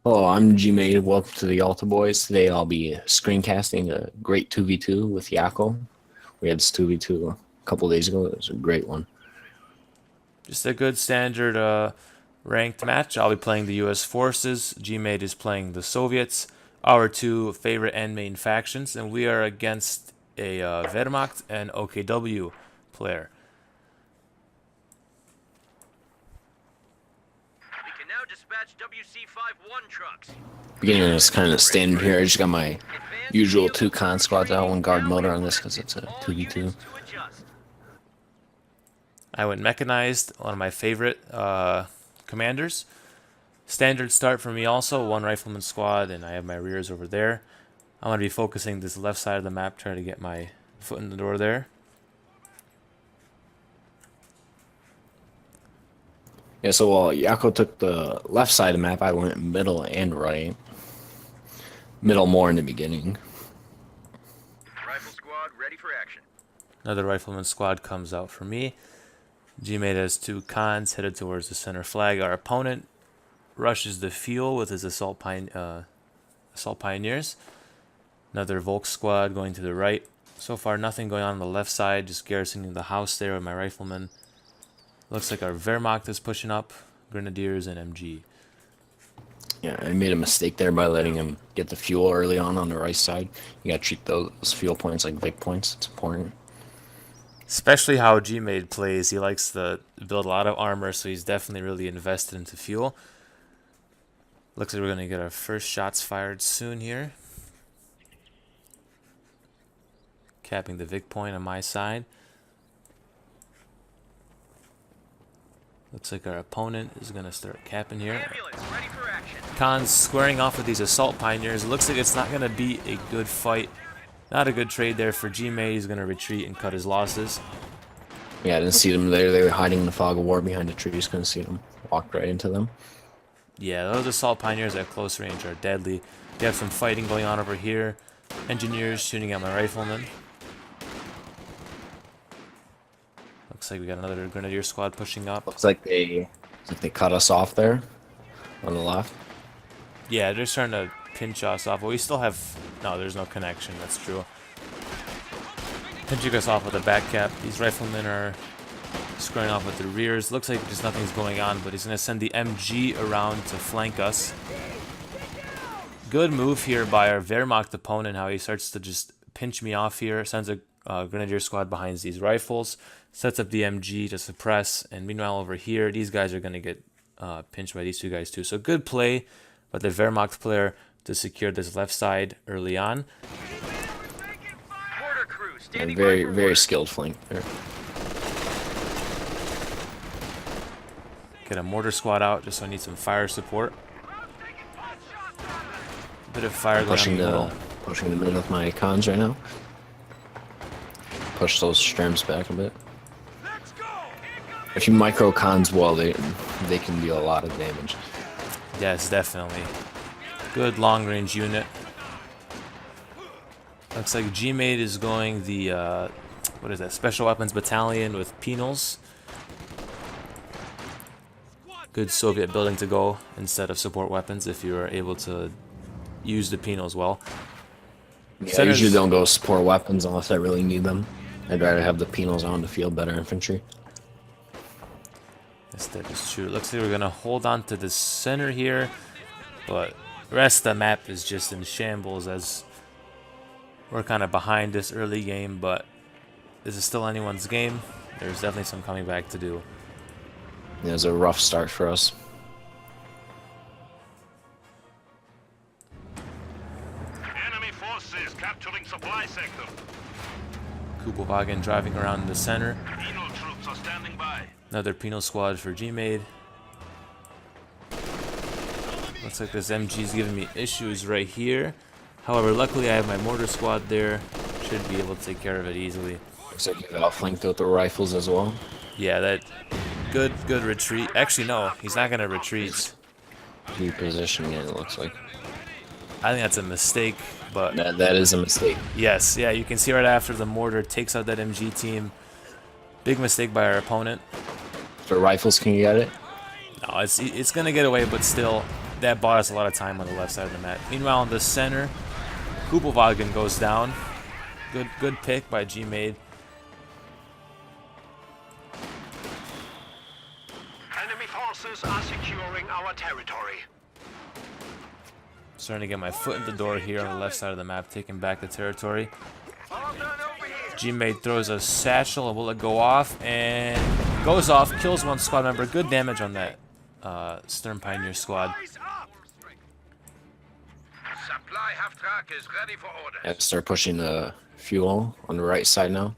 Hello, I'm Gmaid. Welcome to the Alta Boys. Today I'll be screencasting a great 2v2 with Iako. We had this 2v2 a couple days ago. It was a great one. Just a good standard ranked match. I'll be playing the U.S. forces. Gmaid is playing the Soviets, our two favorite and main factions, and we are against a Wehrmacht and OKW player. We can now dispatch WC-51 trucks. Beginning of this kind of standard here. I just got my usual two con squads out, one guard motor on this because it's a 2v2. I went mechanized, one of my favorite commanders. Standard start for me also, one rifleman squad, and I have my rears over there. I'm going to be focusing this left side of the map, trying to get my foot in the door there. Yeah, so while Iako took the left side of the map, I went middle and right. Middle more in the beginning. Rifle squad ready for action. Another rifleman squad comes out for me. Gmaid has two cons headed towards the center flag. Our opponent rushes the fuel with his assault pioneers. Another Volk squad going to the right. So far, nothing going on the left side, just garrisoning the house there with my riflemen. Looks like our Wehrmacht is pushing up, Grenadiers and MG. Yeah, I made a mistake there by letting him get the fuel early on the right side. You gotta treat those fuel points like Vic points. It's important. Especially how Gmaid plays. He likes to build a lot of armor, so he's definitely really invested into fuel. Looks like we're going to get our first shots fired soon here. Capping the Vic point on my side. Looks like our opponent is going to start capping here. Ambulance ready for action. Khan's squaring off with these assault pioneers. It looks like it's not going to be a good fight. Not a good trade there for Gmaid. He's going to retreat and cut his losses. Yeah, I didn't see them there. They were hiding in the fog of war behind the trees. Couldn't see them. Walked right into them. Yeah, those assault pioneers at close range are deadly. We have some fighting going on over here. Engineers shooting at my riflemen. Looks like we got another grenadier squad pushing up. Looks like they cut us off there on the left. Yeah, they're starting to pinch us off, but we still have... No, there's no connection, that's true. Pinching us off with a back cap. These riflemen are squaring off with the rears. Looks like just nothing's going on, but he's going to send the MG around to flank us. Good move here by our Wehrmacht opponent, how he starts to just pinch me off here. Sends a grenadier squad behind these rifles. Sets up the MG to suppress, and meanwhile over here, these guys are going to get pinched by these two guys too. So good play by the Wehrmacht player to secure this left side early on. Mortar crew And standing very, by for very orders. skilled flank there. Get a mortar squad out just so I need some fire support. Bit of fire going on in the middle. Pushing the middle with my cons right now. Push those streams back a bit. If you micro cons well, they can deal a lot of damage. Yes, definitely. Good long range unit. Looks like Gmaid is going the what is that? Special Weapons Battalion with penals. Good Soviet building to go instead of support weapons if you are able to use the penals well. Yeah, I usually don't go support weapons unless I really need them. I'd rather have the penals on to feel better infantry. Yes, that is true. Looks like we're gonna hold on to the center here, but the rest of the map is just in shambles as we're kind of behind this early game, but this is still anyone's game. There's definitely some coming back to do. It was a rough start for us. Enemy forces capturing supply sector. Kupowagen driving around the center. Penal troops are standing by. Another penal squad for Gmaid. Looks like this MG is giving me issues right here. However, luckily I have my mortar squad there. Should be able to take care of it easily. Looks like you got flanked with the rifles as well. Yeah, that good retreat. Actually, no, he's not gonna retreat. Repositioning it looks like. I think that's a mistake, but That is a mistake. yes, yeah, you can see right after the mortar takes out that MG team. Big mistake by our opponent. For rifles, can you get it? No, it's gonna get away, but still, that bought us a lot of time on the left side of the map. Meanwhile, in the center, Kuppelwagen goes down. Good pick by Gmaid. Enemy forces are securing our territory. Starting to get my foot in the door here on the left side of the map, taking back the territory. Gmaid throws a satchel, a bullet go off, and goes off, kills one squad member. Good damage on that Stern Pioneer squad. Supply half track is ready for orders. Yeah, start pushing the fuel on the right side now.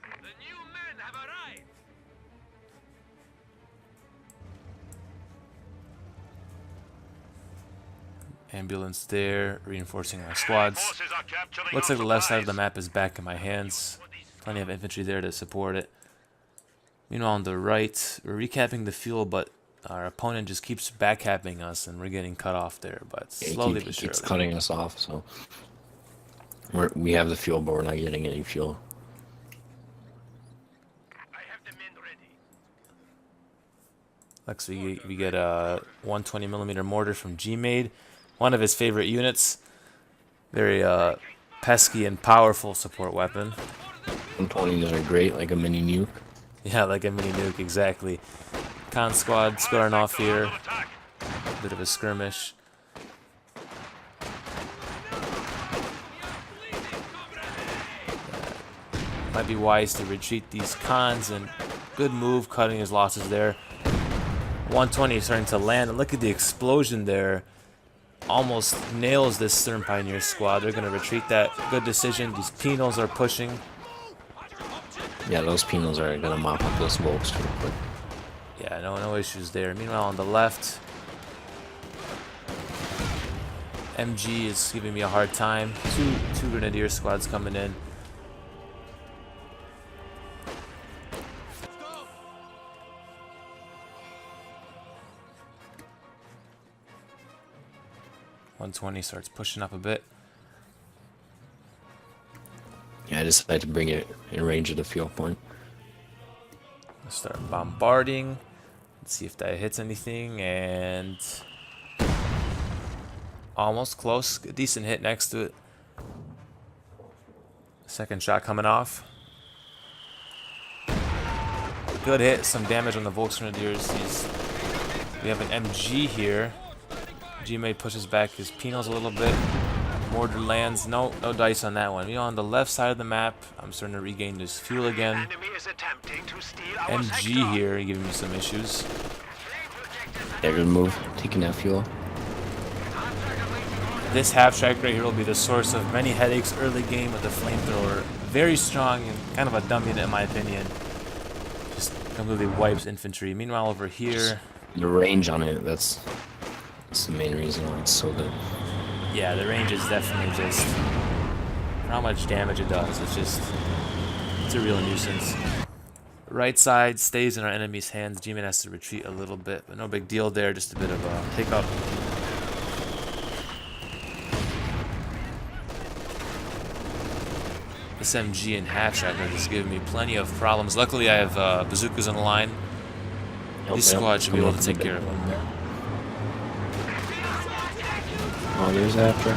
The new men have arrived. Ambulance there, reinforcing our squads. Forces are capturing Looks our like the left side of the supplies. map is back in my hands. Plenty of infantry there to support it. Meanwhile, on the right, we're recapping the fuel, but our opponent just keeps backcapping us, and we're getting cut off there. But Yeah, slowly he but keeps surely. cutting us off, so we have the fuel, but we're not getting any fuel. I have the men ready. Next, we get a 120mm mortar from Gmaid, one of his favorite units. Very pesky and powerful support weapon. 120s are great, like a mini nuke. Yeah, like a mini nuke, exactly. Con squad squaring off here. Attack. Bit of a skirmish. Might be wise to retreat these cons, and good move cutting his losses there. 120 is starting to land, and look at the explosion there. Almost nails this Stern Pioneer squad. They're going to retreat that. Good decision. These penals are pushing. Yeah, those penals are gonna mop up those volks real quick. Yeah, no issues there. Meanwhile, on the left, MG is giving me a hard time. Two Grenadier squads coming in. .120 starts pushing up a bit. Yeah, I decided to bring it in range of the fuel point. Let's start bombarding. Let's see if that hits anything, and almost close. A decent hit next to it. Second shot coming off. Good hit. Some damage on the Volksgrenadiers. We have an MG here. Gmaid pushes back his penals a little bit. Mortar lands. No dice on that one. On the left side of the map, I'm starting to regain this fuel again. Enemy is attempting to steal our MG sector. here giving me some issues. Yeah, good move, taking that fuel. This half track right here will be the source of many headaches early game with the flamethrower. Very strong and kind of a dumb unit in my opinion. Just completely wipes infantry. Meanwhile over here, The range on it, that's the main reason why it's so good. yeah, the range is definitely just for how much damage it does. It's a real nuisance. Right side stays in our enemy's hands. Gmaid has to retreat a little bit, but no big deal there. Just a bit of a hiccup. This MG and half track are just giving me plenty of problems. Luckily, I have bazookas on the line. These squads should be able to take care of them. Oh, there's after.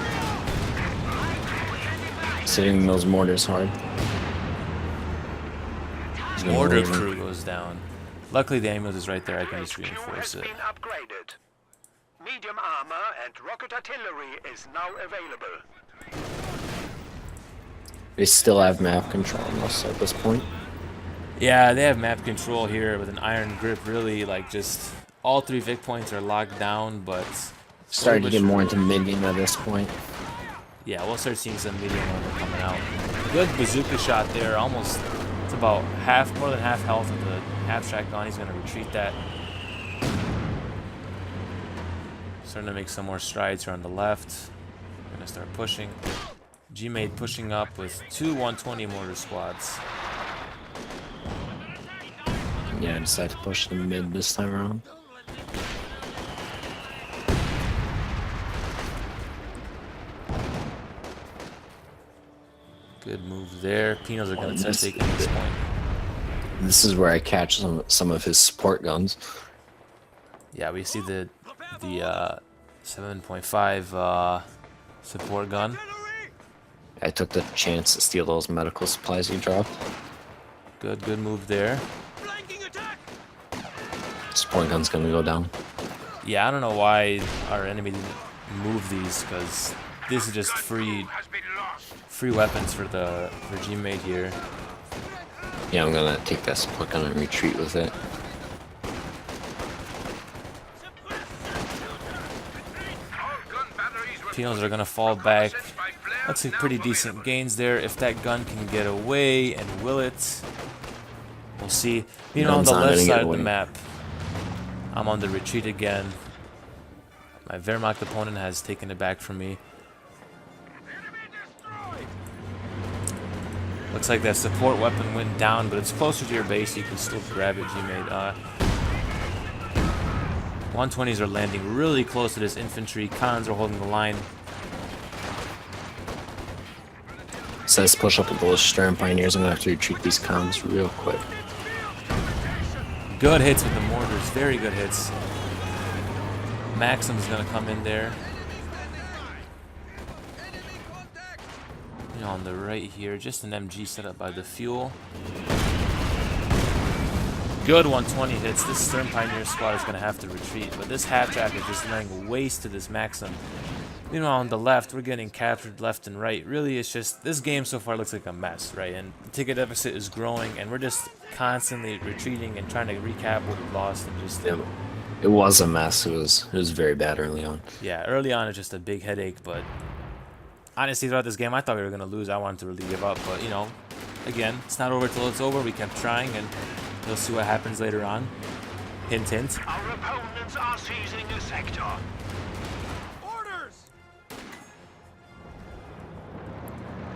Sitting those mortars hard. He's gonna Mortar leave him. crew goes down. Luckily, the ambulance is right there. I can just HQ reinforce has it. been upgraded. Medium armor and rocket artillery is now available. They still have map control on us at this point. Yeah, they have map control here with an iron grip. Really, like just all 3 Vic points are locked down, but Starting to get more into mid-game at this point. yeah, we'll start seeing some medium armor coming out. Good bazooka shot there. Almost, it's about more than half health of the half track gun. He's gonna retreat that. Starting to make some more strides here on the left. Gonna start pushing. Gmaid pushing up with 2 120 mortar squads. Yeah, I decided to push the mid this time around. Good move there. Pinos are gonna Oh, take at this point. This is where I catch some of his support guns. Yeah, we see the 7.5 support gun. I took the chance to steal those medical supplies you dropped. Good move there. Support gun's gonna go down. Yeah, I don't know why our enemy didn't move these, because this is just free weapons for Gmaid here. Yeah, I'm gonna take that support gun and retreat with it. Pinos are gonna fall back. Looks like pretty decent gains there. If that gun can get away, and will it? We'll see. On the left side of the map, I'm on the retreat again. My Wehrmacht opponent has taken it back from me. Looks like that support weapon went down, but it's closer to your base. You can still grab it, Gmaid. 120s are landing really close to this infantry. Cons are holding the line. Says push up with those Stern Pioneers. I'm gonna have to retreat these cons real quick. Good hits with the mortars. Very good hits. Maxim's gonna come in there. On the right here, just an MG set up by the fuel. Good 120 hits. This Stern Pioneer squad is gonna have to retreat, but this half-track is just laying waste to this Maxim. On the left, we're getting captured left and right. Really, it's just, this game so far looks like a mess, right? And the ticket deficit is growing, and we're just constantly retreating and trying to recap what we lost. And just It was a mess. It was very bad early on. yeah, early on it's just a big headache. But honestly, throughout this game, I thought we were gonna lose. I wanted to really give up, but again, it's not over till it's over. We kept trying, and we'll see what happens later on. Hint, hint. Our opponents are seizing a sector.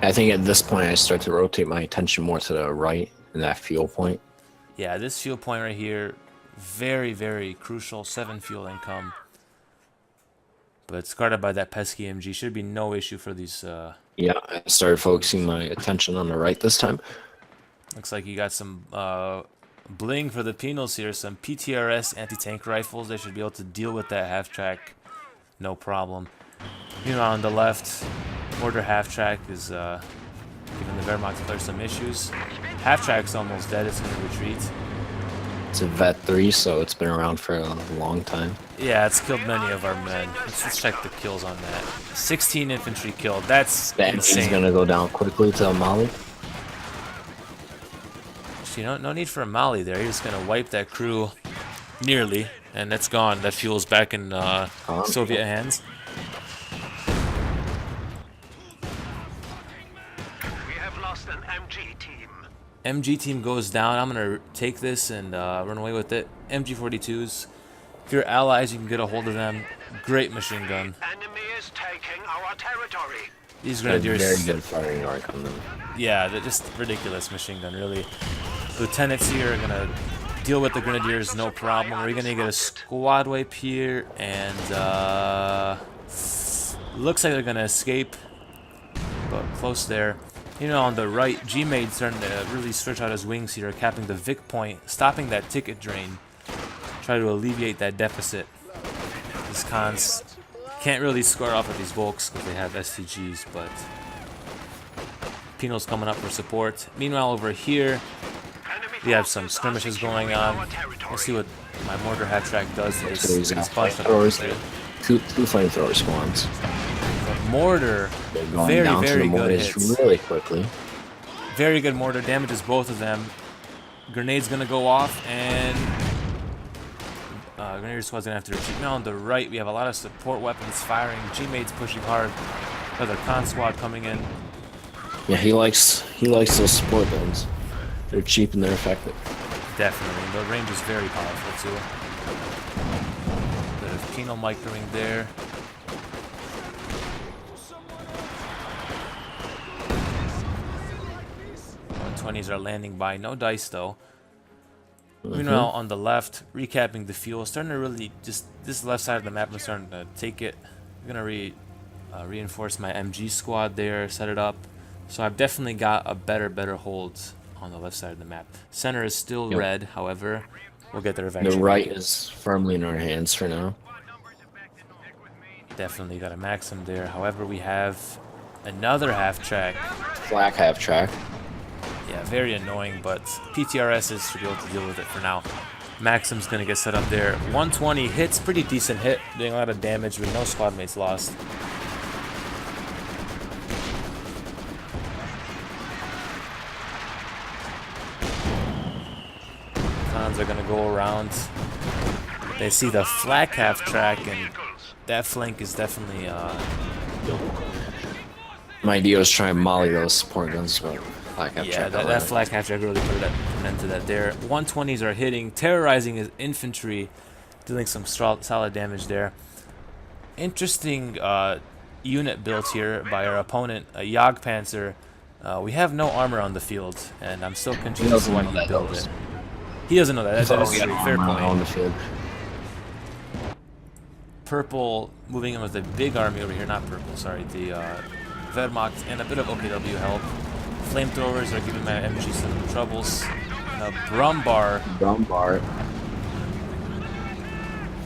I think at this point I start to rotate my attention more to the right in that fuel point. Yeah, this fuel point right here, very, very crucial. 7 fuel income. But it's guarded by that pesky MG. Should be no issue for these. Yeah, I started focusing my attention on the right this time. Looks like you got some bling for the penals here. Some PTRS anti-tank rifles. They should be able to deal with that half-track. No problem. On the left, mortar half-track is giving the Wehrmacht players some issues. Half-track's almost dead. It's going to retreat. It's a Vet 3, so it's been around for a long time. Yeah, it's killed many of our men. Let's check the kills on that. 16 infantry killed. That's insane. He's going to go down quickly to a Mali. No need for a Mali there. He's just going to wipe that crew nearly, and that's gone. That fuel's back in Soviet hands. We have lost an MG team. MG team goes down. I'm going to take this and run away with it. MG42s. If you're allies, you can get a hold of them. Great machine gun. Enemy is taking our territory. These grenadiers. Very good firing arc on them. Yeah, they're just ridiculous machine gun, really. Lieutenants here are going to deal with the grenadiers, no problem. We're going to get a squad wipe here, and looks like they're going to escape, but close there. On the right, Gmaid's starting to really stretch out his wings here, capping the Vic point, stopping that ticket drain, try to alleviate that deficit. These cons can't really score off of these Volks because they have STGs, but Pino's coming up for support. Meanwhile, over here, we have some skirmishes going on. Let's see what my mortar half-track does to this bunch of two flamethrower squads. Mortar, very, very good hits. Really quickly. Very good mortar, damages both of them. Grenade's gonna go off, and Grenadier squad's gonna have to retreat. Now on the right, we have a lot of support weapons firing. Gmaid's pushing hard. Another con squad coming in. Yeah, he likes those support guns. They're cheap and they're effective. Definitely, the range is very powerful too. Bit of penal microing there. 120s are landing by. No dice though. Meanwhile, on the left, recapping the fuel, starting to really just this left side of the map. I'm starting to take it. I'm gonna reinforce my MG squad there, set it up. So I've definitely got a better hold on the left side of the map. Center is still red, however. We'll get there The eventually. right is firmly in our hands for now. Definitely got a Maxim there. However, we have another half track. Flak half track. Yeah, very annoying, but PTRS should be able to deal with it for now. Maxim's gonna get set up there. 120 hits, pretty decent hit, doing a lot of damage with no squad mates lost. Cons are gonna go around. They see the flak half track, and that flank is definitely My idea was try and molly those support guns, but flak half yeah, track. that flak half track really put an end to that there. 120s are hitting, terrorizing his infantry, dealing some solid damage there. Interesting unit built here by our opponent, a Jagdpanzer. We have no armor on the field, and I'm still confused as to why he built it. He doesn't know that. That is true. Fair on the point. field. Purple moving in with a big army over here. Not purple, sorry. The Wehrmacht and a bit of OKW help. Flamethrowers are giving my MG some troubles. And a Brumbar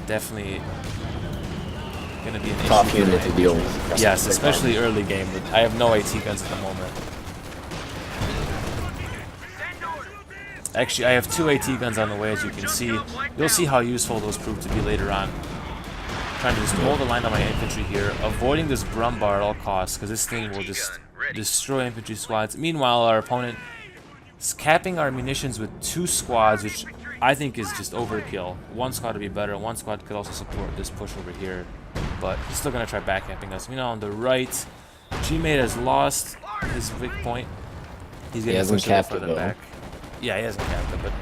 definitely gonna be an Tough issue. unit to deal with. Yes, especially early game. But I have no AT guns at the moment. Actually, I have 2 AT guns on the way, as you can see. You'll see how useful those prove to be later on. Trying to just hold the line on my infantry here, avoiding this Brumbar at all costs, because this thing will just destroy infantry squads. Meanwhile, our opponent is capping our munitions with 2 squads, which I think is just overkill. 1 squad would be better. 1 squad could also support this push over here, but he's still going to try backcamping us. Meanwhile, on the right, Gmaid has lost his weak point. He's getting pushed a little further back. Yeah, he hasn't capped it, but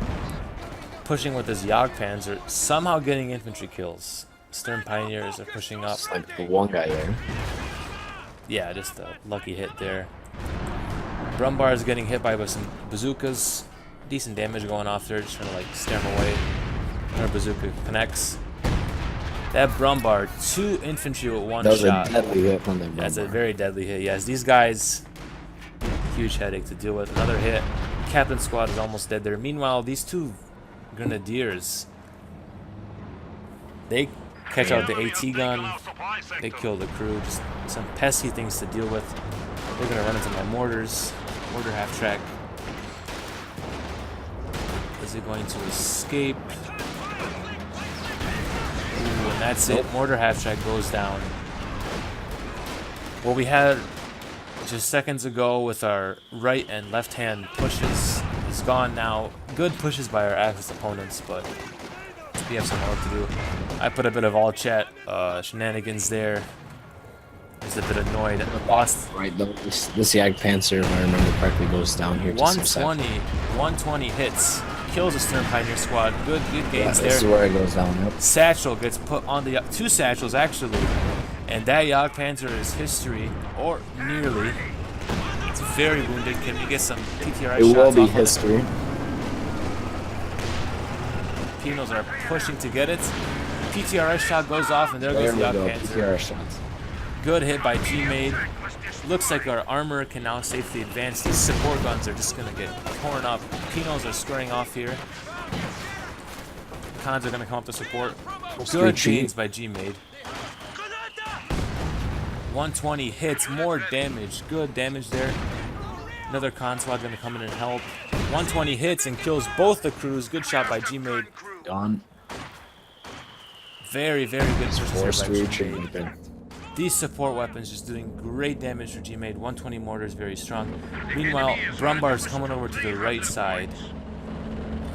pushing with his Jagdpanzer, somehow getting infantry kills. Stern Pioneers are pushing up. It's like the one guy there. Yeah, just a lucky hit there. Brumbar is getting hit by some bazookas. Decent damage going off there, just trying to like scare him away. Another bazooka connects. That Brumbar, 2 infantry with 1 shot. That was a deadly hit from the Brumbar. That's a very deadly hit. Yes, these guys, huge headache to deal with. Another hit. Captain squad is almost dead there. Meanwhile, these 2 grenadiers, they catch out the AT gun. They kill the crew. Just some pesky things to deal with. They're gonna run into my mortars. Mortar half track. Is it going to escape? Ooh, and that's it. Mortar half track goes down. What we had just seconds ago with our right and left hand pushes is gone now. Good pushes by our Axis opponents, but we have some work to do. I put a bit of all chat shenanigans there. He's a bit annoyed. Lost. Right, this Jagdpanzer, if I remember correctly, goes down here. 120 hits. Kills a Stern Pioneer squad. Good gains there. This is where it goes down. Yep. Satchel gets put on the 2 satchels actually, and that Jagdpanzer is history, or nearly. It's very wounded. Can we get some PTRI shots? It will be off history. Pinos are pushing to get it. PTRS shot goes off, and there goes the Jagdpanzer. PTR shots. Good hit by Gmaid. Looks like our armor can now safely advance. These support guns are just going to get torn up. Pinos are squaring off here. Cons are going to come up to support. Good gains by Gmaid. 120 hits, more damage. Good damage there. Another con squad going to come in and help. 120 hits and kills both the crews. Good shot by Gmaid. Gone. Very, very good pushes here by Gmaid. There. These support weapons just doing great damage for Gmaid. 120 mortar is very strong. Meanwhile, Brumbar's coming over to the right side.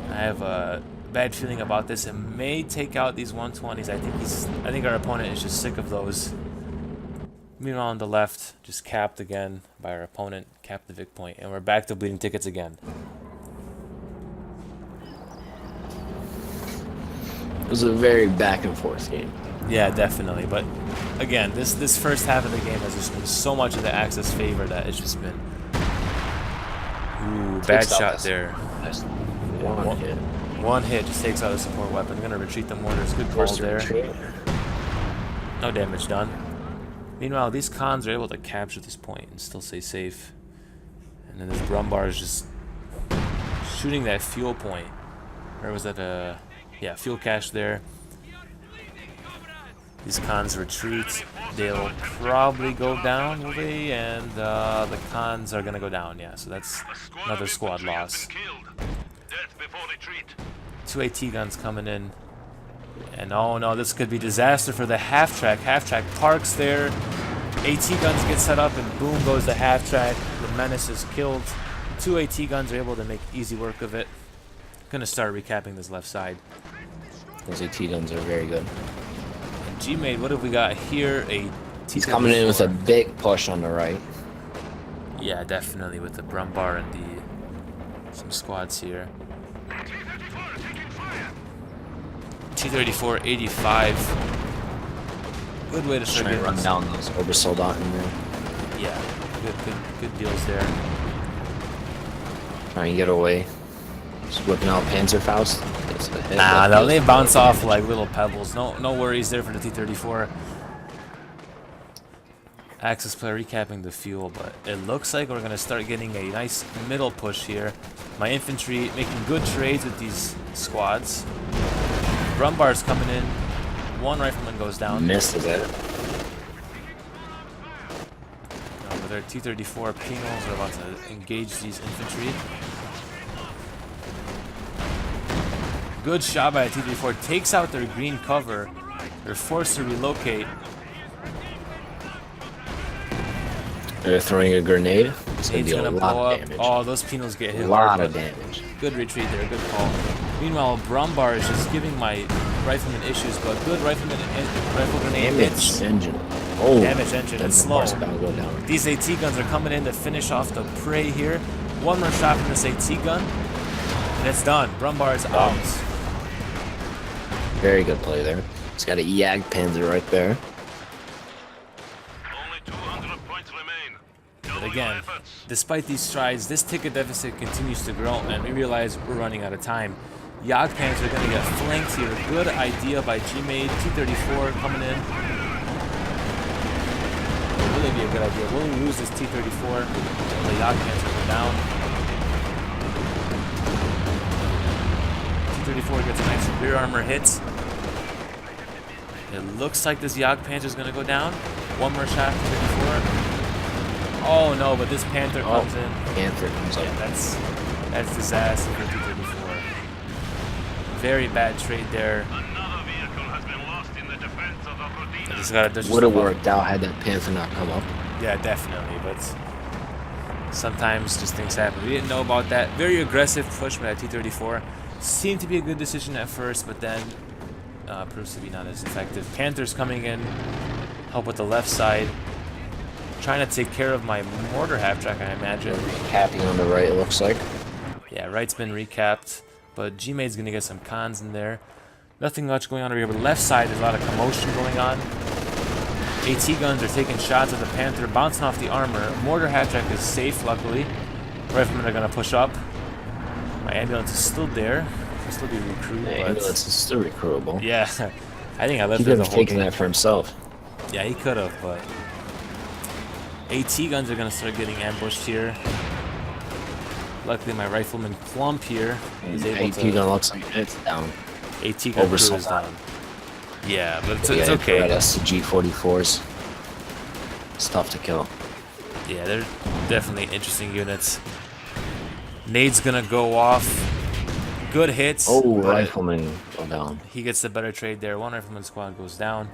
I have a bad feeling about this. It may take out these 120s. I think our opponent is just sick of those. Meanwhile, on the left, just capped again by our opponent. Capped the Vic point, and we're back to bleeding tickets again. It was a very back and forth game. Yeah, definitely. But again, this first half of the game has just been so much in the Axis favor that it's just been. Ooh, bad shot there. One hit just takes out a support weapon. I'm gonna retreat the mortars. Good call there. No damage done. Meanwhile, these cons are able to capture this point and still stay safe. And then this Brumbar is just shooting that fuel point. Or was that a Yeah, fuel cache there. These cons retreat. They'll probably go down, will they? And the cons are gonna go down. Yeah, so that's another squad loss. 2 AT guns coming in. And oh no, this could be disaster for the half-track. Half-track parks there. AT guns get set up and boom goes the half-track. The Menace is killed. 2 AT guns are able to make easy work of it. Gonna start recapping this left side. Those AT guns are very good. And Gmaid, what have we got here? He's coming in with a big push on the right. Yeah, definitely with the Brumbar and some squads here. T-34, 85. Good way to start Trying to getting run down those Obersoldat in there. Yeah, good deals there. Trying to get away. Just whipping out Panzerfaust. Nah, they bounce off like little pebbles. No worries there for the T-34. Axis player recapping the fuel, but it looks like we're gonna start getting a nice middle push here. My infantry making good trades with these squads. Brumbar's coming in. One rifleman goes down. Misses it. With their T-34 Penals are about to engage these infantry. Good shot by a T-34. Takes out their green cover. They're forced to relocate. They're throwing a grenade. It's gonna It's be a gonna lot blow of up. damage. Oh, those Penals get hit A lot hard, of but damage. good retreat there. Good call. Meanwhile, Brumbar is just giving my rifleman issues, but good rifle grenade hits. Damage engine. Oh, Damage engine and slow. Brumbar's about to go down. These AT guns are coming in to finish off the prey here. One more shot from this AT gun, and it's done. Brumbar is out. Very good play there. He's got a YAG Panzer right there. Only 200 points remain. But again, despite these strides, this ticket deficit continues to grow, and we realize we're running out of time. Yag Panzer are going to get flanked here. Good idea by Gmaid. T-34 coming in. It'll really be a good idea. Will we lose this T-34? The Yag Panzer go down. T-34 gets a nice rear armor hit. It looks like this Yag Panzer is going to go down. One more shot from T-34. Oh no, but this Panther comes in. Panther comes up. Yeah, that's disaster for T-34. Very bad trade there. Another vehicle has been lost in the defense of I just gotta dodge Would have stuff up. worked out had that Panther not come up. Yeah, definitely, but sometimes just things happen. We didn't know about that. Very aggressive push by T-34. Seemed to be a good decision at first, but then proves to be not as effective. Panthers coming in, help with the left side. Trying to take care of my mortar half-track, I imagine. Capping on the right, it looks like. Yeah, right's been recapped, but Gmaid's gonna get some cons in there. Nothing much going on over here, but left side, there's a lot of commotion going on. AT guns are taking shots at the Panther, bouncing off the armor. Mortar half-track is safe, luckily. Riflemen are gonna push up. My ambulance is still there. Should still be recruited, The ambulance is still recruitable. yeah, I think I left He there could the have whole taken game. that for himself. Yeah, he could have, but AT guns are gonna start getting ambushed here. Luckily, my rifleman Clump here is able AT to. gun looks like it's down. AT gun crew is Obersoldat. down. Yeah, but it's Yeah, okay. Red SCG-44s. It's tough to kill. Yeah, they're definitely interesting units. Nade's gonna go off. Good hits. Oh, but rifleman go down. he gets the better trade there. One rifleman squad goes down.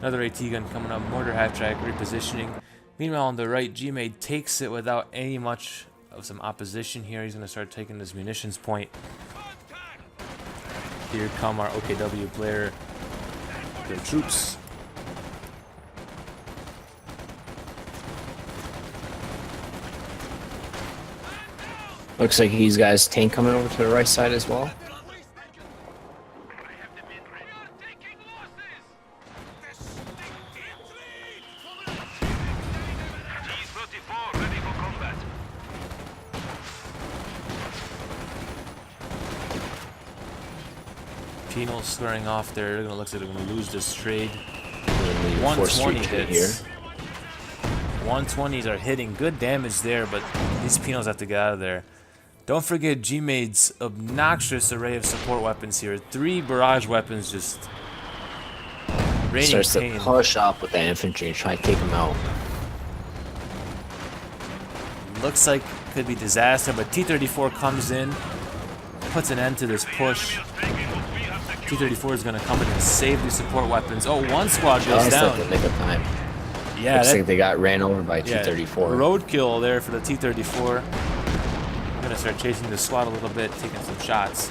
Another AT gun coming up. Mortar half-track repositioning. Meanwhile, on the right, Gmaid takes it without any much of some opposition here. He's gonna start taking this munitions point. Here come our OKW player. Their troops. Looks like he's got his tank coming over to the right side as well. T-34 ready for combat. Penal squaring off there. They're gonna look like they're gonna lose this trade. Forced 120 retreat hits. 120s are hitting. Good damage there, but these Penals have to get out of there. Don't forget Gmaid's obnoxious array of support weapons here. 3 barrage weapons just raining Starts pain. to push up with that infantry and try to take them out. Looks like could be disaster, but T-34 comes in, puts an end to this push. T-34 is going to come in and save these support weapons. Oh, one squad goes Just down. at the nick of time. Yeah, Looks that, like they got ran over by yeah, T-34. roadkill there for the T-34. I'm going to start chasing the squad a little bit, taking some shots.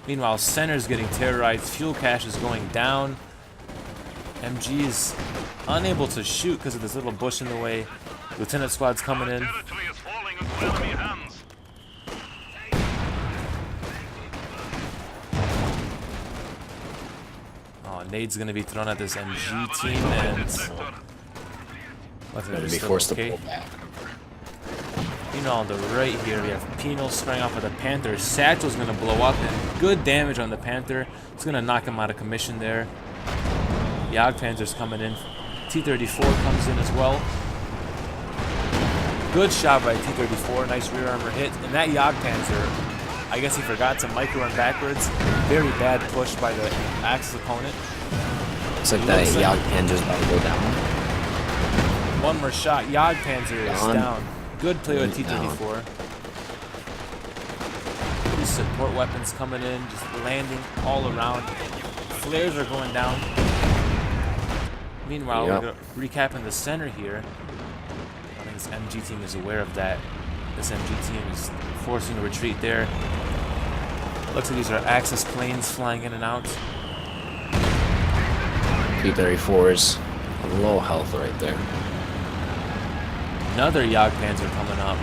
Meanwhile, center's getting terrorized. Fuel cache is going down. MG is unable to shoot because of this little bush in the way. Lieutenant squad's coming in. Oh, nade's gonna be thrown at this MG team, and Going to be forced to pull back. You know, on the right here, we have Penal spraying off with a Panther. Satchel's gonna blow up, and good damage on the Panther. It's gonna knock him out of commission there. Yag Panzer's coming in. T-34 comes in as well. Good shot by T-34. Nice rear armor hit. And that Yag Panzer, I guess he forgot to micro run backwards. Very bad push by the Axis opponent. Looks like that Yag Panzer's about to go down. One more shot. Yag Panzer is down. Good play with T-34. These support weapons coming in, just landing all around. Flares are going down. Meanwhile, we're recapping the center here. I think this MG team is aware of that. This MG team is forcing a retreat there. Looks like these are Axis planes flying in and out. T-34 is low health right there. Another Yag Panzer coming up.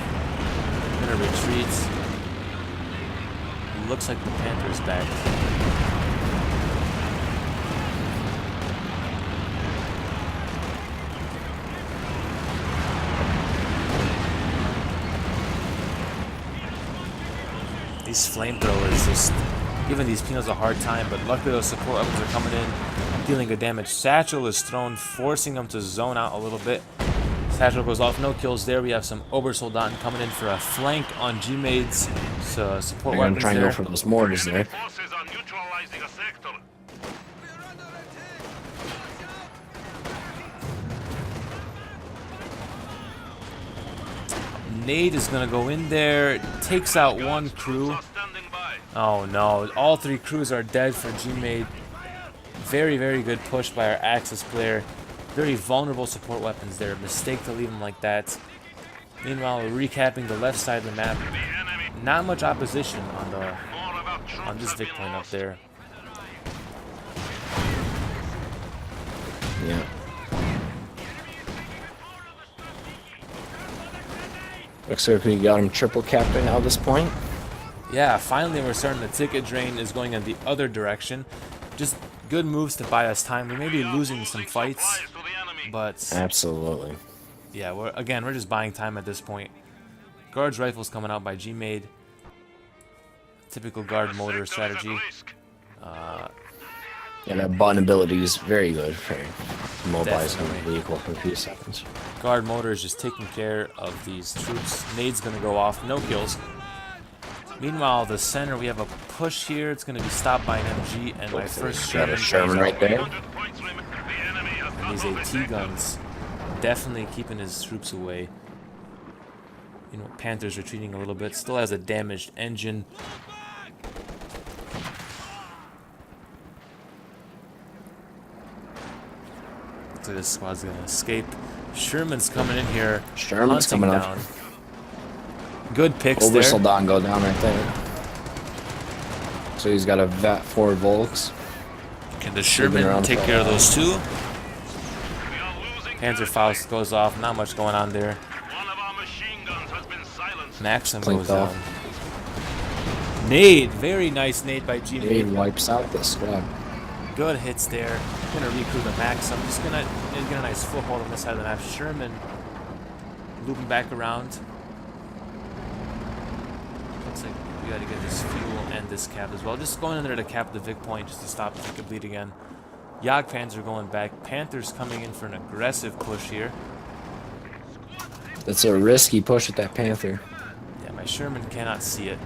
Gonna retreat. Looks like the Panther's back. These flamethrowers just giving these Penals a hard time, but luckily those support weapons are coming in, dealing good damage. Satchel is thrown, forcing them to zone out a little bit. Satchel goes off, no kills there. We have some Obersoldaten coming in for a flank on Gmaid's support They're weapons going to try and there. go for those mortars there. Forces are neutralizing a sector. Nade is going to go in there, takes out one crew. Oh no, all 3 crews are dead for Gmaid. Very, very good push by our Axis player. Very vulnerable support weapons there. Mistake to leave them like that. Meanwhile, we're recapping the left side of the map. Not much opposition on this Vic point up there. Yeah. Looks like we got him triple capped right now at this point. Yeah, finally we're starting. The ticket drain is going in the other direction. Just good moves to buy us time. We may be losing some fights, but Absolutely. yeah, we're just buying time at this point. Guards rifles coming out by Gmaid. Typical guard motor strategy. Yeah, that button ability is very good for mobilizing the Definitely. vehicle for a few seconds. Guard motor is just taking care of these troops. Nade's gonna go off, no kills. Meanwhile, the center, we have a push here. It's gonna be stopped by an MG, and my first Got a Sherman Sherman right there. and these AT guns definitely keeping his troops away. You know, Panther's retreating a little bit. Still has a damaged engine. Looks like this squad's gonna escape. Sherman's coming in here. Sherman's hunting coming down. up. Good picks there. Obersoldaten go down right there. So he's got a VAT-4 Volks. Can the Sherman take care of those two? Panzerfaust goes off. Not much going on there. One of our machine guns has been silenced. Maxim Clinked goes off. down. Nade. Very nice nade by He Gmaid. wipes out the squad. Good hits there. Gonna recruit the Maxim. Just gonna get a nice foothold on this side of the map. Sherman looping back around. Looks like we gotta get this fuel and this cap as well. Just going in there to cap the Vic point just to stop the Vic bleed again. Yag Panzer going back. Panthers coming in for an aggressive push here. That's a risky push with that Panther. Yeah, my My Sherman cannot see it.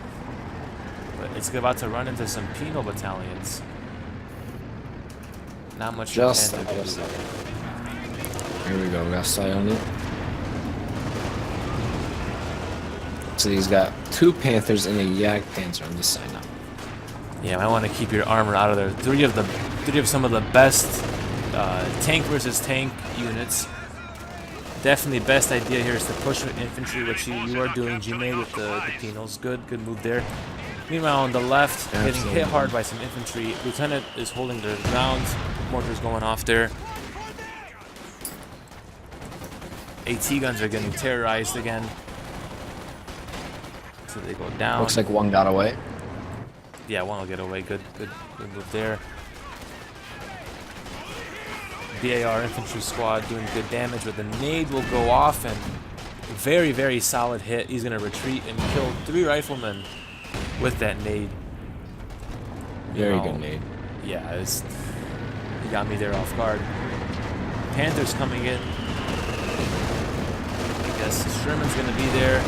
But it's about to run into some penal battalions. Not much Just Panther can do outside. there. Here we go, got sight on it. So he's got 2 Panthers and a Yak Panther on this side now. Yeah, I want to keep your armor out of there. Three of some of the best tank versus tank units. Definitely best idea here is to push with infantry, which you are doing. Gmaid with the penals. Good move there. Meanwhile, on the left, getting hit hard by some infantry. Lieutenant is holding the ground. Mortars going off there. AT guns are getting terrorized again. So they go down. Looks like one got away. Yeah, one will get away. Good move there. BAR infantry squad doing good damage, but the nade will go off and very solid hit. He's gonna retreat and kill 3 riflemen with that nade. Very good nade. Yeah, he got me there off guard. Panthers coming in. I guess Sherman's gonna be there.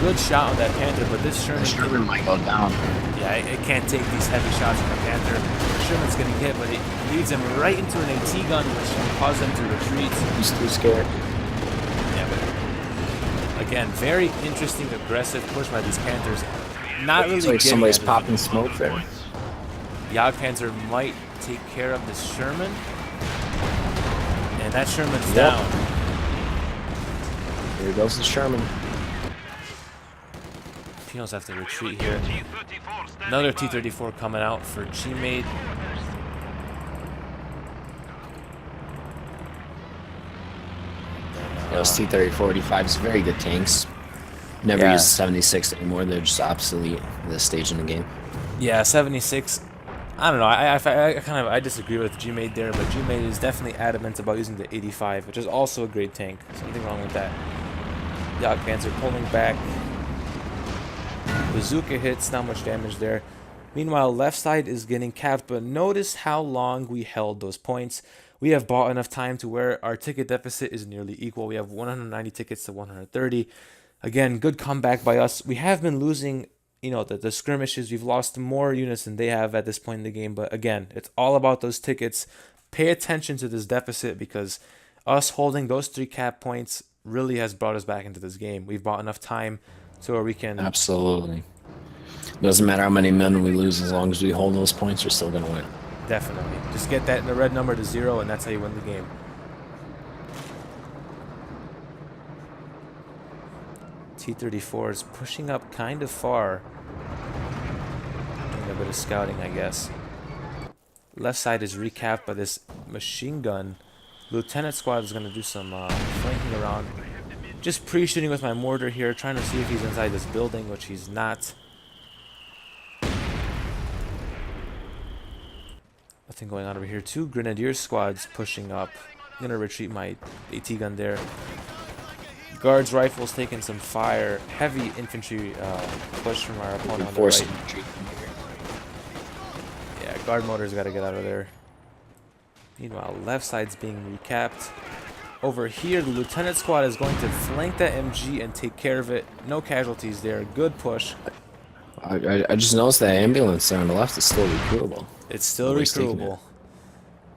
Good shot on that Panther, but this Sherman might go down. Yeah, it can't take these heavy shots from the Panther. Sherman's getting hit, but it leads him right into an AT gun, which can cause them to retreat. He's too scared. Yeah, but again, very interesting, aggressive push by these Panthers. Not really It's like getting somebody's at it. popping smoke there. Jagdpanzer might take care of this Sherman. And that Sherman's down. Here goes the Sherman. Penals have to retreat here. Another T-34 coming out for Gmaid. Those T-30-45s, very good tanks. Never Yeah. use the 76 anymore. They're just obsolete at this stage in the game. Yeah, 76. I don't know. I disagree with Gmaid there, but Gmaid is definitely adamant about using the 85, which is also a great tank. Something wrong with that. Jagdpanzer pulling back. Bazooka hits, not much damage there. Meanwhile, left side is getting capped, but notice how long we held those points. We have bought enough time to where our ticket deficit is nearly equal. We have 190 tickets to 130. Again, good comeback by us. We have been losing, you know, the skirmishes. We've lost more units than they have at this point in the game. But again, it's all about those tickets. Pay attention to this deficit because us holding those 3 cap points really has brought us back into this game. We've bought enough time to where we can... Absolutely. Doesn't matter how many men we lose, as long as we hold those points, we're still going to win. Definitely. Just get that in the red number to 0, and that's how you win the game. T-34 is pushing up kind of far. Doing a bit of scouting, I guess. Left side is recapped by this machine gun. Lieutenant squad is going to do some flanking around. Just pre-shooting with my mortar here, trying to see if he's inside this building, which he's not. Nothing going on over here. 2 grenadier squads pushing up. I'm going to retreat my AT gun there. Guards rifles taking some fire. Heavy infantry push from our opponent on the right. Yeah, guard motors got to get out of there. Meanwhile, left side's being recapped. Over here, the lieutenant squad is going to flank that MG and take care of it. No casualties there. Good push. I just noticed that ambulance there on the left is still recruitable. It's still Nobody's taking recruitable. it.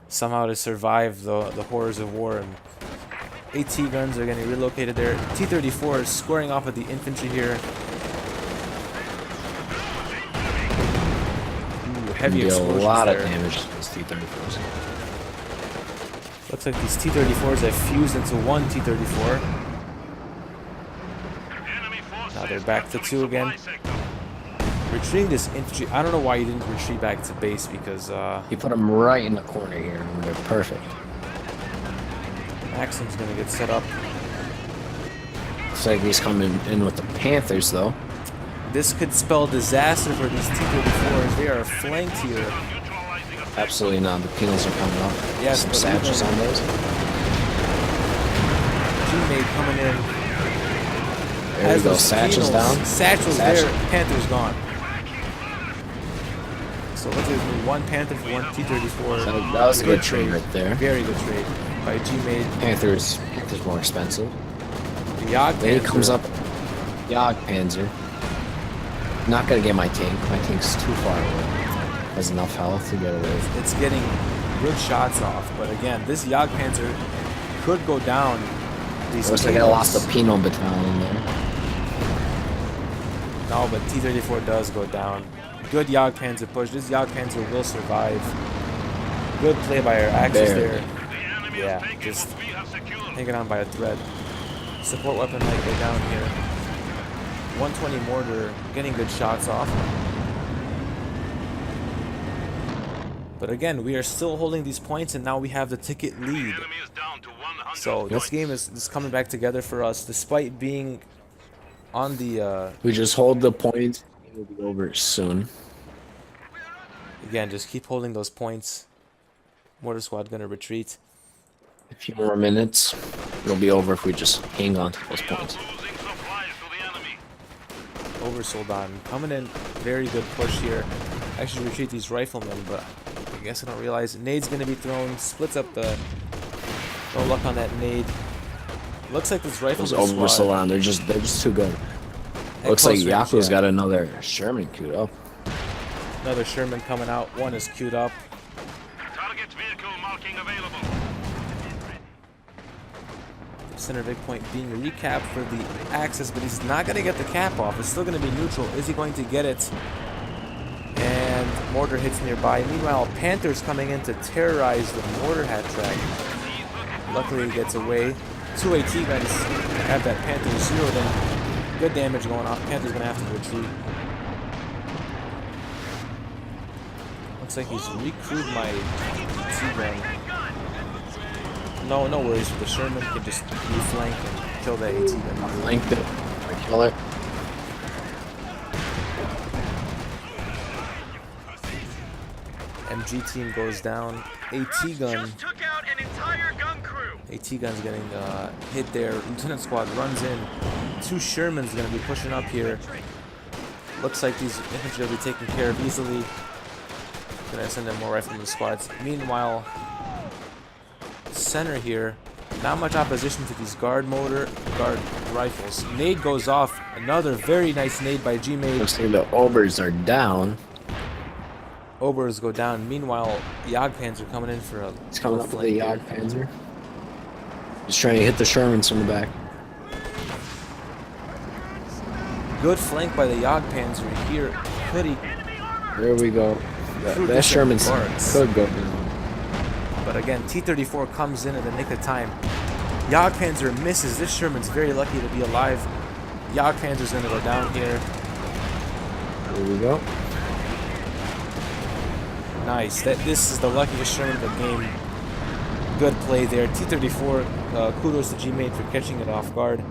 Somehow to survive the horrors of war. And AT guns are getting relocated there. T-34 is squaring off with the infantry here. Ooh, heavy Do a explosions lot there. of damage to those T-34s. Looks like these T-34s have fused into one T-34. Now they're back to 2 again. Retreating this infantry. I don't know why you didn't retreat back to base because You put them right in the corner here, and they're perfect. Maxim's gonna get set up. Looks like he's coming in with the Panthers, though. This could spell disaster for these T-34s. They are flanked here. Absolutely not. The penals are coming up. Yes, Some but satchels on those. Gmaid coming in. There we go. those Satchels penals. down. Satchels Satchel. there. Panther's gone. So let's do 1 Panther for 1 T-34. That was a good trade right there. Very good trade by Gmaid. Panthers more expensive. The Jagdpanzer. Then he comes up. Jagdpanzer. Not gonna get my tank. My tank's too far away. Has enough health to get away. It's getting good shots off, but again, this Jagdpanzer could go down. These Looks like I lost a Pinot battalion there. No, but T-34 does go down. Good Jagdpanzer push. This Jagdpanzer will survive. Good play by our Axis there. Yeah, just hanging on by a thread. Support weapon light go down here. 120 mortar, getting good shots off. But again, we are still holding these points, and now we have the ticket lead. So this game is coming back together for us, despite being on the... We just hold the points. It will be over soon. Again, just keep holding those points. Mortar squad gonna retreat. A few more minutes. It'll be over if we just hang on to those points. Oversold on. Coming in, very good push here. Actually retreat these riflemen, but I guess I don't realize nade's gonna be thrown. Splits up the... No luck on that nade. Looks like this rifleman Those squad... oversold on. They're just too good. Looks like Iako's got another Sherman queued up. Another Sherman coming out. One is queued up. Target vehicle marking available. Center big point being recapped for the Axis, but he's not going to get the cap off. It's still going to be neutral. Is he going to get it? And mortar hits nearby. Meanwhile, Panther's coming in to terrorize the mortar hat track. Luckily, he gets away. 2 AT guns have that Panther zeroed in. Good damage going on. Panther's going to have to retreat. Looks like he's recruited my T-gun. No worries for the Sherman. Can just reflank and kill that AT gun. Flanked it. I kill it. MG team goes down. AT gun. Just took out an entire gun crew. AT gun's getting hit there. Lieutenant squad runs in. 2 Shermans gonna be pushing up here. Looks like these infantry will be taken care of easily. Gonna send in more rifleman squads. Meanwhile, center here, not much opposition to these guard rifles. Nade goes off. Another very nice nade by Gmaid. Looks like the Obers are down. Obers go down. Meanwhile, Jagdpanzer coming in for a... He's coming up with the Jagdpanzer. He's trying to hit the Shermans from the back. Good flank by the Jagdpanzer here. Could he... There we go. That Sherman could go down. But again, T-34 comes in at the nick of time. Jagdpanzer misses. This Sherman's very lucky to be alive. Jagdpanzer's going to go down here. There we go. Nice. This is the luckiest Sherman of the game. Good play there. T-34, kudos to Gmaid for catching it off guard.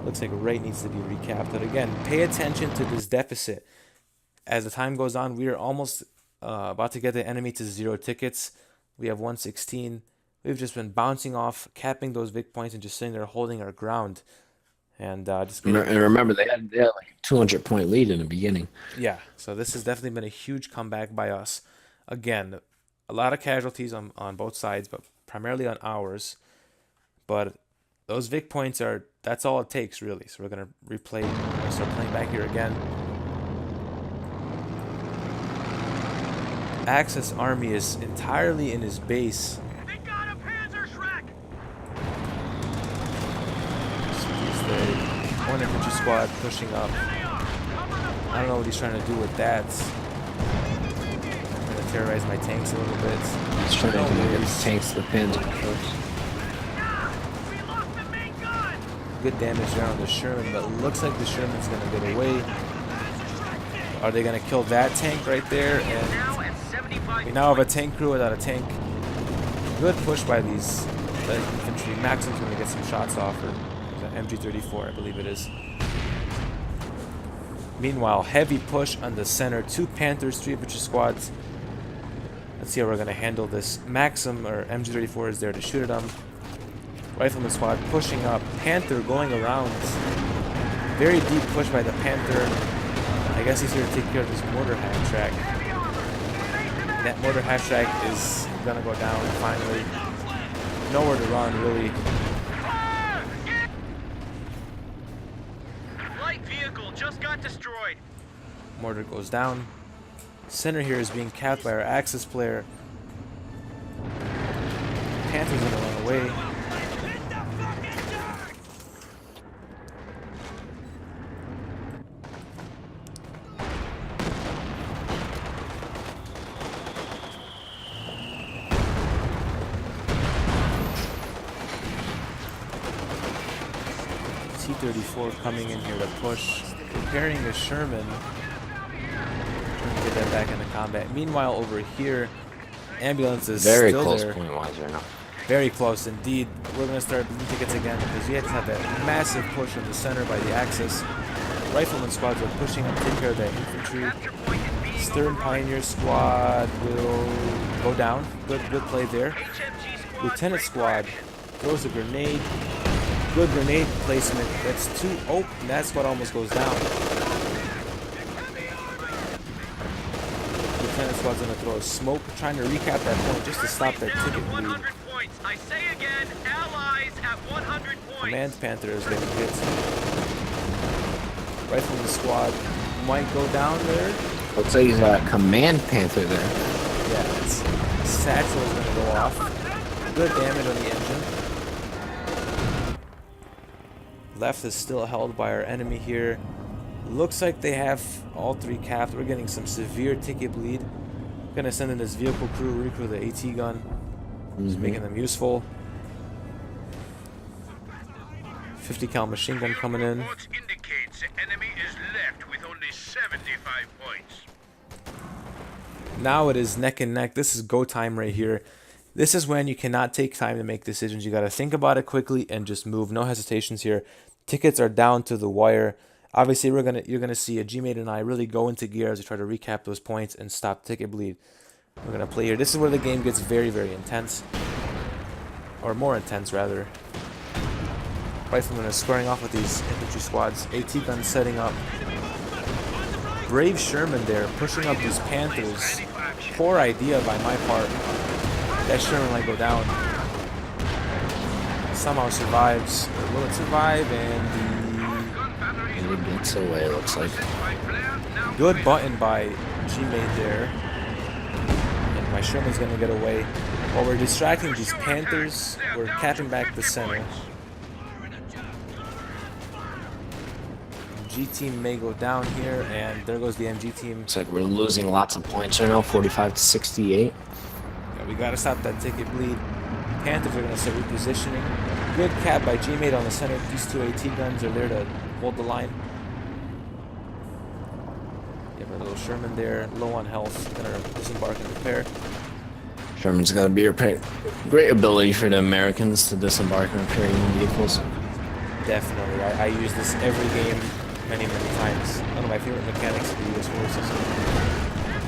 Looks like Wright needs to be recapped. But again, pay attention to this deficit. As the time goes on, we are almost about to get the enemy to 0 tickets. We have 116. We've just been bouncing off, capping those big points, and just sitting there holding our ground. And just and remember, they had like a 200-point lead in the beginning. Yeah, so this has definitely been a huge comeback by us. Again, a lot of casualties on both sides, but primarily on ours. But those Vic points that's all it takes, really. So we're going to replay, start playing back here again. Axis army is entirely in his base. They got a Panzer Shrek. One infantry squad pushing up. I don't know what he's trying to do with that. I'm going to terrorize my tanks a little bit. He's trying to get his tanks to the pins first. We lost the main gun. Good damage there on the Sherman, but it looks like the Sherman's going to get away. Are they going to kill that tank right there? And we now have a tank crew without a tank. Good push by these infantry. Maxim's going to get some shots off, or MG34, I believe it is. Meanwhile, heavy push on the center. 2 Panthers, 3 infantry squads. Let's see how we're going to handle this. Maxim, or MG34, is there to shoot at them. Rifleman squad pushing up. Panther going around. Very deep push by the Panther. I guess he's here to take care of this mortar hat track. That mortar hat track is gonna go down finally. Nowhere to run, really. Light vehicle just got Got destroyed. Mortar goes down. Center here is being capped by our Axis player. Panther's gonna run away. T-34 coming in here to push, preparing a Sherman. Get that back into combat. Meanwhile, over here, ambulance is Very still close there. point wise right now. Very close indeed. We're going to start blue tickets again because we had to have that massive push from the center by the Axis. Rifleman squads are pushing up, take care of that infantry. Stern Pioneer squad will go down. Good play there. Lieutenant squad throws a grenade. Good grenade placement. That's two. Oh, and that squad almost goes down. Lieutenant squad's gonna throw a smoke, trying to recap that point just to stop that ticket bleed. 100 points. I say again, allies at 100 points. Command Panther is getting hit. Rifleman squad might go down there. Looks like he's got a Command Panther there. Yeah, it's Satchel is gonna go off. Good damage on the engine. Left is still held by our enemy here. Looks like they have all three capped. We're getting some severe ticket bleed. Gonna send in this vehicle crew, recrew the AT gun. Just making them useful. 50 cal machine gun coming in. Reports indicates the enemy is left with only 75 points. Now it is neck and neck. This is go time right here. This is when you cannot take time to make decisions. You got to think about it quickly and just move. No hesitations here. Tickets are down to the wire. Obviously, you're gonna see a Gmaid and I really go into gear as we try to recap those points and stop ticket bleed. We're gonna play here. This is where the game gets very, very intense, or more intense rather. Riflemen are squaring off with these infantry squads. AT guns setting up. Brave Sherman there, pushing up these Panthers. Poor idea by my part. That Sherman might go down. Somehow survives. Or will it survive? And And it gets away, looks like. good button by Gmaid there. And my Sherman's gonna get away. While we're distracting these Panthers, we're capping back the center. G team may go down here, and there goes the MG team. Looks like we're losing lots of points right now, 45 to 68. Yeah, we gotta stop that ticket bleed. Panthers are gonna start repositioning. Good cap by Gmaid on the center. These two AT guns are there to hold the line. You have a little Sherman there, low on health, gonna disembark and repair. Sherman's got to be repaired. Great ability for the Americans to disembark and repair Union vehicles. Definitely, I use this every game, many times. One of my favorite mechanics of the US forces.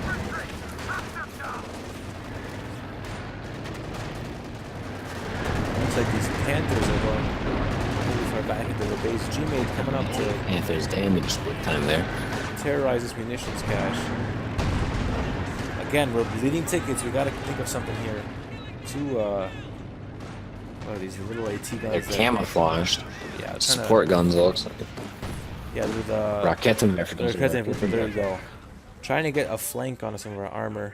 Looks like these Panthers are going really far back into the base. Gmaid coming up to Panthers damaged big time there. terrorize this munitions cache. Again, we're bleeding tickets. We gotta think of something here. Two, what are these little AT guns? They're that- camouflaged. Yeah, trying to- Support guns, it looks like. Yeah, they're the Raketenwerfer. there you go. Trying to get a flank on some of our armor.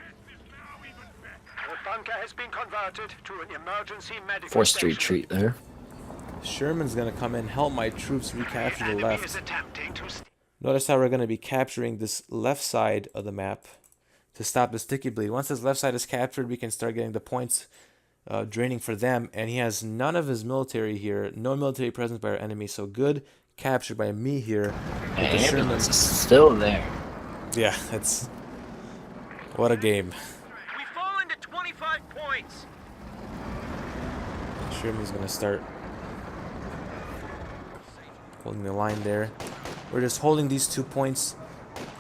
The bunker has been converted to an emergency medical Forced station. retreat there. Sherman's gonna come in, help my troops recapture the Enemy left. is attempting to Notice how we're gonna be capturing this left side of the map to stop this ticket bleed. Once this left side is captured, we can start getting the points draining for them. And he has none of his military here, no military presence by our enemy. So good capture by me here. With the Ambulance Sherman's. is still there. Yeah, that's what a game. We've fallen to 25 points. Sherman's gonna start holding the line there. We're just holding these 2 points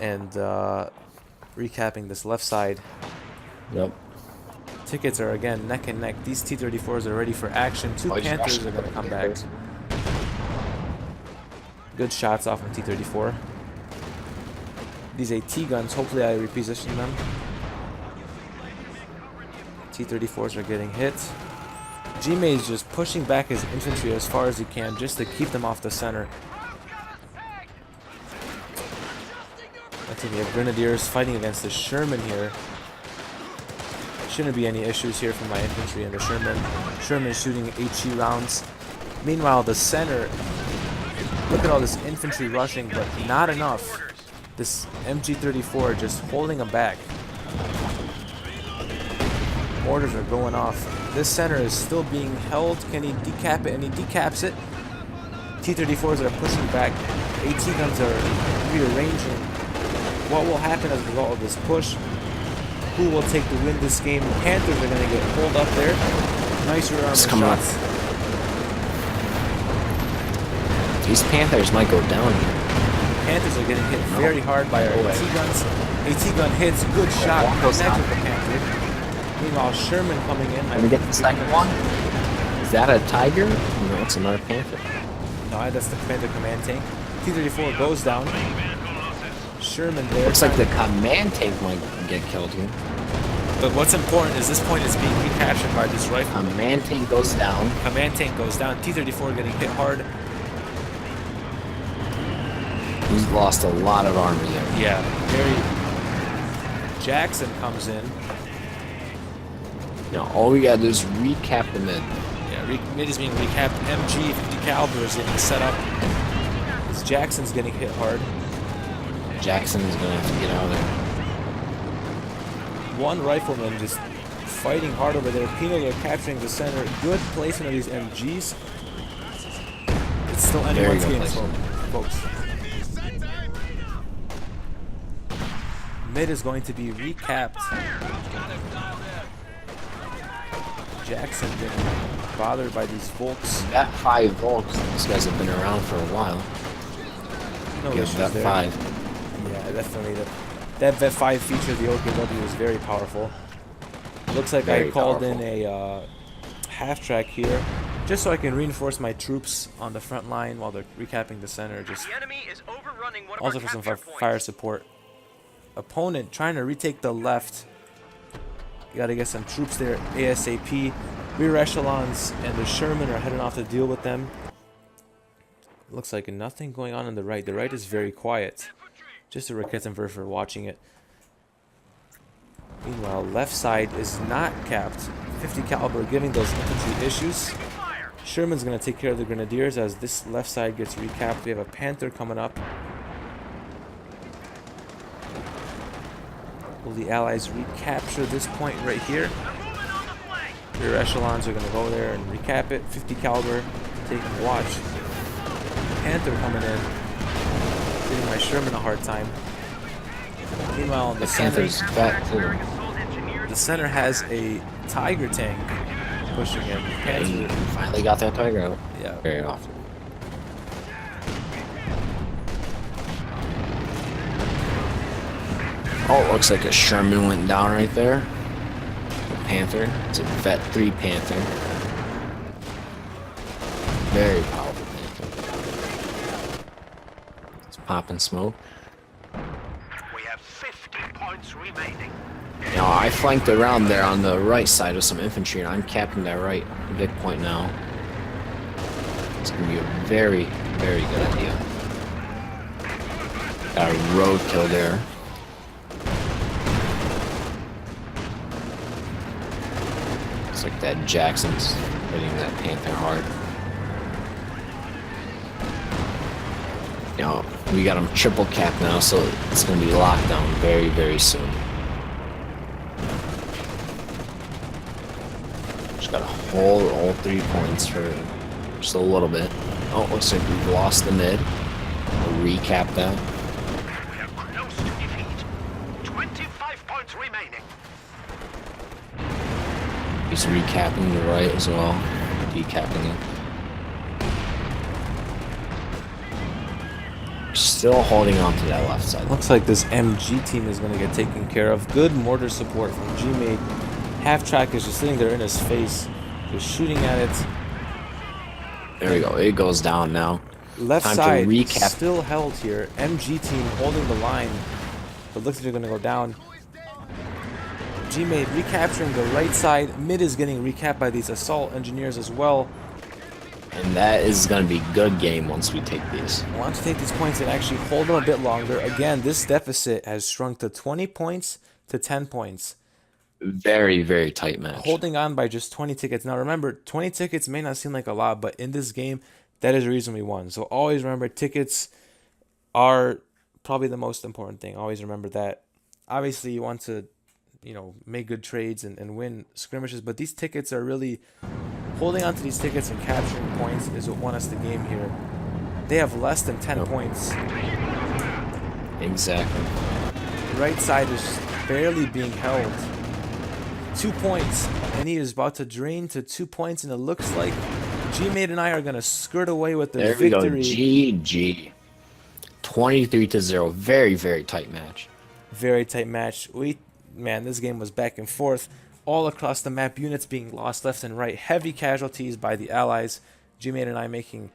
and recapping this left side. Yep. Tickets are again neck and neck. These T-34s are ready for action. Two Panthers are gonna come back. Good shots off on T-34. These AT guns, hopefully I reposition them. T-34s are getting hit. Gmaid is just pushing back his infantry as far as he can just to keep them off the center. think we have Grenadiers fighting against the Sherman here. Shouldn't be any issues here for my infantry and the Sherman. Sherman shooting HE rounds. Meanwhile, the center, look at all this infantry rushing, but not enough. This MG34 just holding them back. Mortars are going off. This center is still being held. Can he decap it? And he decaps it. T-34s are pushing back. AT guns are rearranging. What will happen as a result of this push? Who will take the win this game? Panthers are going to get pulled up there. Nice rear armor shots. These Panthers might go down here. Panthers are getting hit very hard by our AT guns. AT gun hits. Good shot. Connects with the Panther. Meanwhile, Sherman coming in. Let me get the second one. Is that a Tiger? No, it's another Panther. No, that's the Panther command tank. T-34 goes down. Sherman there. Looks like the command tank might get killed here. But what's important is this point is being recaptured by this rifle. Command tank goes down. Command tank goes down. T-34 getting hit hard. He's lost a lot of armor there. Yeah, very. Jackson comes in. Now all we gotta do is recap the mid. Yeah, mid is being recapped. MG 50 caliber is getting set up. As Jackson's getting hit hard. Jackson's gonna have to get out of there. One rifleman just fighting hard over there. Pino, they're capturing the center. Good placement of these MGs. It's still anyone's game, folks. Mid is going to be recapped. Jackson getting bothered by these Volks. That 5 Volks, these guys have been around for a while. No Give issues that there. 5. Yeah, definitely. That Vet 5 feature of the OKW is very powerful. Looks like Very I called powerful. in a half track here, just so I can reinforce my troops on the front line while they're recapping the center. Just The enemy is overrunning one of also our for some capture points. fire support. Opponent trying to retake the left. You gotta get some troops there ASAP. Rear echelons and the Sherman are heading off to deal with them. Looks like nothing going on the right. The right is very quiet. Just a Rakettenwerfer for watching it. Meanwhile, left side is not capped. 50 caliber giving those infantry issues. Sherman's gonna take care of the Grenadiers as this left side gets recapped. We have a Panther coming up. Will the Allies recapture this point right here? Rear echelons are gonna go there and recap it. 50 caliber taking watch. Panther coming in, giving my Sherman a hard time. Meanwhile, in the center, Panther's back too. the center has a Tiger tank pushing in. He Panther, finally got that Tiger out. yeah. Very often. Oh, it looks like a Sherman went down right there. A Panther. It's a Vet 3 Panther. Very powerful Panther. It's popping smoke. We have 50 points remaining. Now, I flanked around there on the right side of some infantry, and I'm capping that right big point now. It's going to be a very, very good idea. Got a roadkill there. Looks like that Jackson's hitting that Panther hard. Now, we got him triple capped now, so it's going to be locked down very, very soon. Just got to hold all 3 points for just a little bit. Oh, looks like we've lost the mid. We'll recap that. We are close to defeat. 25 points remaining. He's recapping the right as well. Decapping it. Still holding on to that left side. Looks like this MG team is going to get taken care of. Good mortar support from Gmaid. Half track is just sitting there in his face, just shooting at it. There we go. It goes down now. Left Time to side recap. still held here. MG team holding the line, but looks like they're going to go down. Gmaid recapturing the right side. Mid is getting recapped by these assault engineers as well. And that is going to be good game once we take these. I want to take these points and actually hold them a bit longer. Again, this deficit has shrunk to 20 points to 10 points. Very, very tight match. Holding on by just 20 tickets. Now remember, 20 tickets may not seem like a lot, but in this game, that is the reason we won. So always remember, tickets are probably the most important thing. Always remember that. Obviously, you want to, make good trades and win skirmishes, but these tickets are really... Holding on to these tickets and capturing points is what won us the game here. They have less than 10 points. Exactly. The right side is barely being held. 2 points, and he is about to drain to 2 points, and it looks like Gmaid and I are going to skirt away with the victory. There we go, GG. 23-0. Very, very tight match. Very tight match. Man, this game was back and forth. All across the map, units being lost left and right. Heavy casualties by the allies. Gmaid and I making...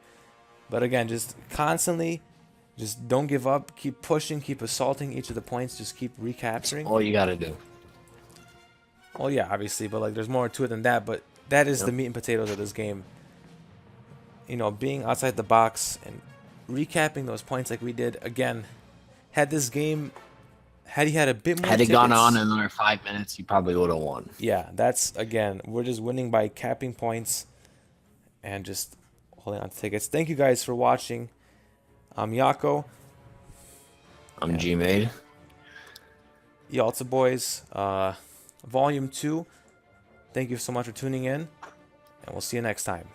But again, just constantly, just don't give up. Keep pushing, keep assaulting each of the points. Just keep recapturing. All you got to do. Well, yeah, obviously, but like there's more to it than that. But that is the meat and potatoes of this game. Being outside the box and recapping those points like we did. Again, had this game... Had he had a bit more Had it gone tickets, on another 5 minutes, you probably would have won. Yeah, that's, again, we're just winning by capping points and just holding on to tickets. Thank you guys for watching. I'm Iako. I'm Gmaid. Yalta Boys, Volume 2. Thank you so much for tuning in, and we'll see you next time.